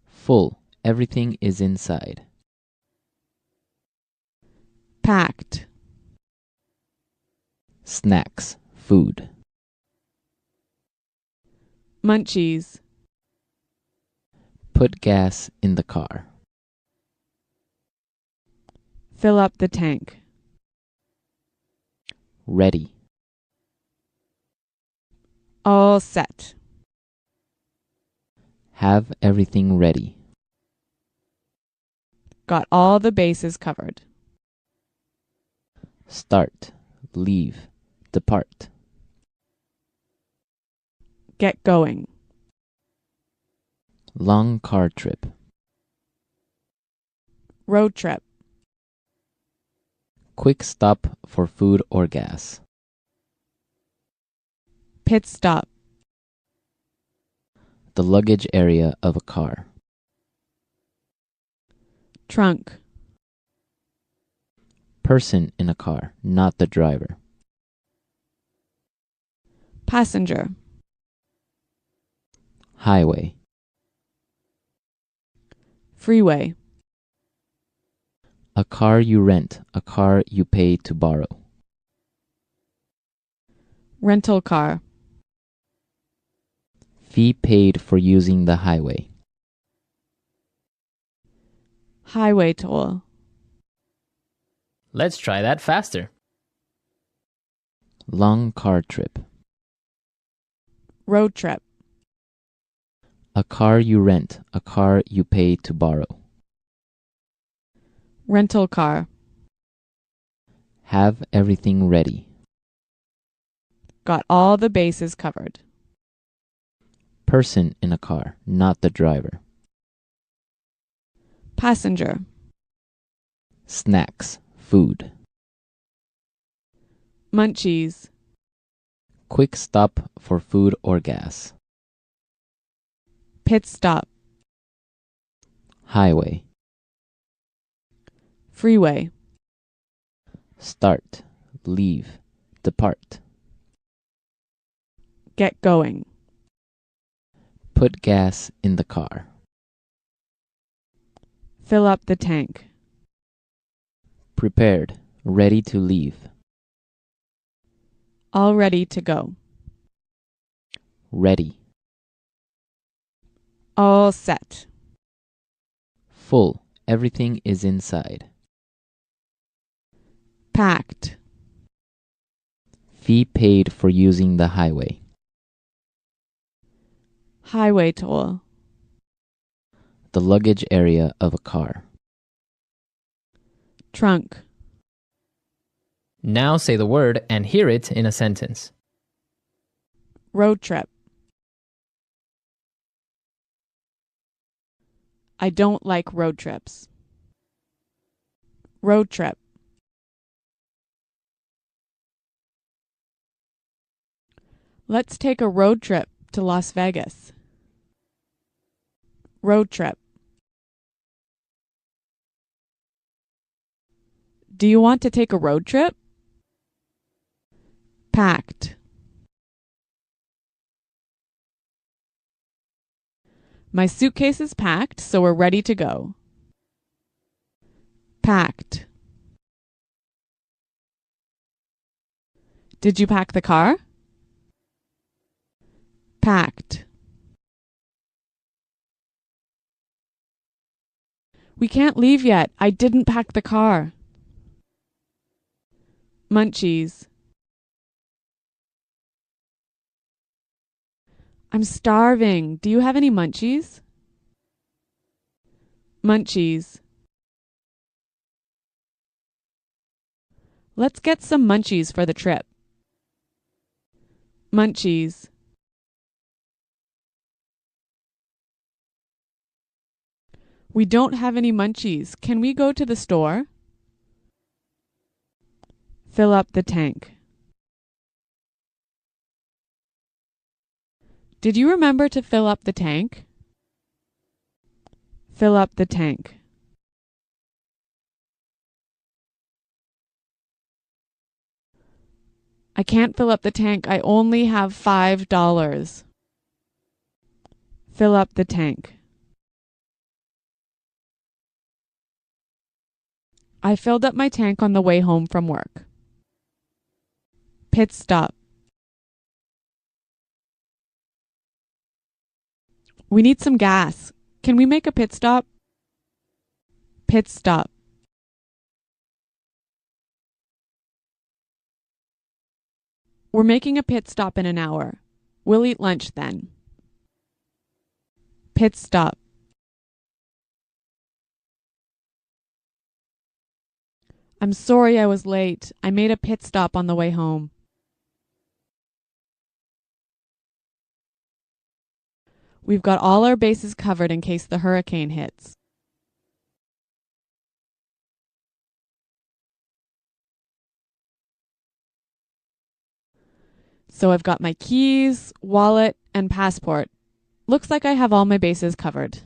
Full. Everything is inside. Packed. Snacks. Food. Munchies. Put gas in the car. Fill up the tank. Ready. All set. Have everything ready. Got all the bases covered. Start. Leave. Depart. Get going. Long car trip. Road trip. Quick stop for food or gas. Pit stop. The luggage area of a car. Trunk. Person in a car, not the driver. Passenger. Highway. Freeway. A car you rent, a car you pay to borrow. Rental car. Fee paid for using the highway. Highway toll. Let's try that faster. Long car trip. Road trip. A car you rent, a car you pay to borrow. Rental car. Have everything ready. Got all the bases covered. Person in a car, not the driver. Passenger. Snacks, food. Munchies. Quick stop for food or gas. Pit stop. Highway. Freeway. Start, leave, depart. Get going. Put gas in the car. Fill up the tank. Prepared, ready to leave. All ready to go. Ready. All set. Full, everything is inside. Packed. Fee paid for using the highway. Highway toll. The luggage area of a car. Trunk. Now say the word and hear it in a sentence. Road trip. I don't like road trips. Road trip. Let's take a road trip to Las Vegas. Road trip. Do you want to take a road trip? Packed. My suitcase is packed, so we're ready to go. Packed. Did you pack the car? Packed. We can't leave yet. I didn't pack the car. Munchies. I'm starving. Do you have any munchies? Munchies. Let's get some munchies for the trip. Munchies. We don't have any munchies. Can we go to the store? Fill up the tank. Did you remember to fill up the tank? Fill up the tank. I can't fill up the tank. I only have $5. Fill up the tank. I filled up my tank on the way home from work. Pit stop. We need some gas. Can we make a pit stop? Pit stop. We're making a pit stop in an hour. We'll eat lunch then. Pit stop. I'm sorry I was late. I made a pit stop on the way home. We've got all our bases covered in case the hurricane hits. So I've got my keys, wallet, and passport. Looks like I have all my bases covered.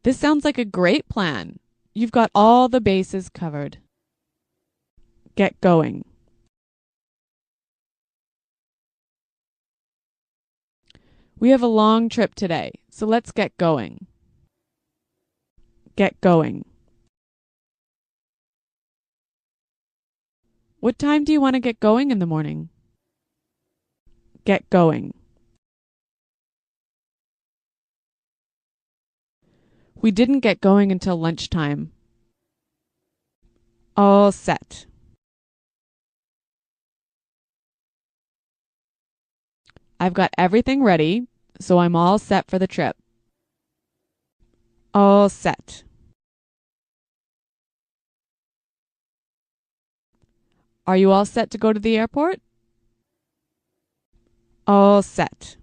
This sounds like a great plan. You've got all the bases covered. Get going. We have a long trip today, so let's get going. Get going. What time do you want to get going in the morning? Get going. We didn't get going until lunchtime. All set. I've got everything ready, so I'm all set for the trip. All set. Are you all set to go to the airport? All set.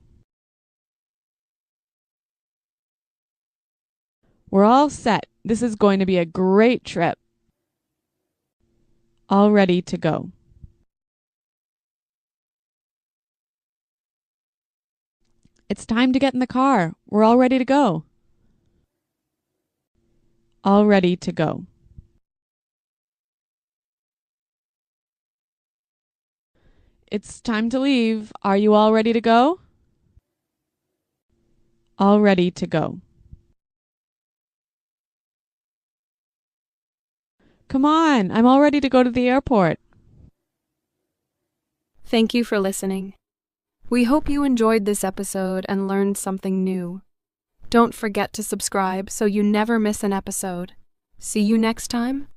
We're all set. This is going to be a great trip. All ready to go. It's time to get in the car. We're all ready to go. All ready to go. It's time to leave. Are you all ready to go? All ready to go. Come on, I'm all ready to go to the airport. Thank you for listening. We hope you enjoyed this episode and learned something new. Don't forget to subscribe so you never miss an episode. See you next time.